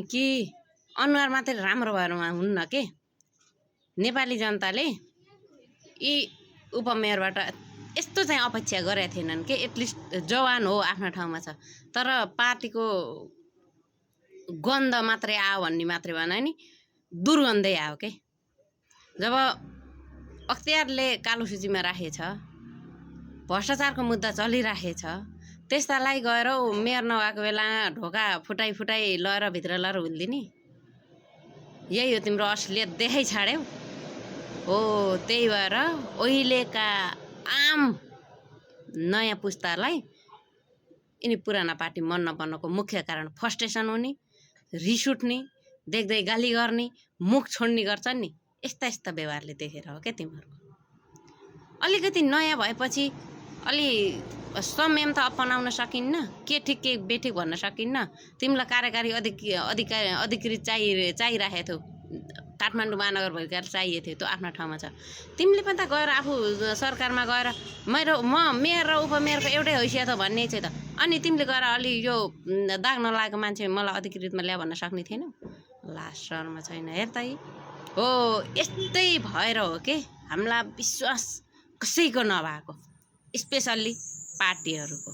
कि अनुहार मात्रै राम्रो भएर हुन्न के नेपाली जनताले यी उपमेयरबाट यस्तो चाहिँ अपेक्षा गरेका थिएनन् कि एटलिस्ट जवान हो आफ्नो ठाउँमा छ तर पार्टीको गन्ध मात्रै आयो भन्ने मात्रै भएन नि दुर्गन्धै आयो के जब अख्तियारले कालो सूचीमा राखेछ भ्रष्टाचारको मुद्दा चलिराखेछ त्यस्तालाई गएर मेयर नभएको बेला ढोका फुटाई लएर भित्र लएर हुल्दिनी यही हो तिम्रो असलियत देखाइ छाड्यौ हो त्यही भएर अहिलेका आम नयाँ पुस्तालाई यिनी पुराना पार्टी मन नपर्नको मुख्य कारण फ्रस्ट्रेसन हुने रिस उठ्ने देख्दै गाली गर्ने मुख छोड्ने गर्छन् नि यस्ता व्यवहारले देखेर हो क्या तिमीहरूको अलिकति नयाँ भएपछि अलि संयम त अपनाउन सकिन्न के ठिक के बेठिक भन्न सकिन्न तिमीलाई कार्यकारी अधिकृत चाहिरहेको थियो काठमाडौँ महानगरपालिका चाहिएको थियो त्यो आफ्नो ठाउँमा छ तिमीले पनि त गएर आफू सरकारमा गएर म मेयर र उपमेयरको एउटै हैसियत हो भन्ने चाहिँ त अनि तिमीले गएर अलि यो दाग नलागेको मान्छे मलाई अधिकृतमा ल्या भन्न सक्ने थिएनौ लास्ट शर्मा छैन हेर त हो यस्तै भएर हो के हामीलाई विश्वास कसैको नभएको स्पेसल्ली पार्टीहरूको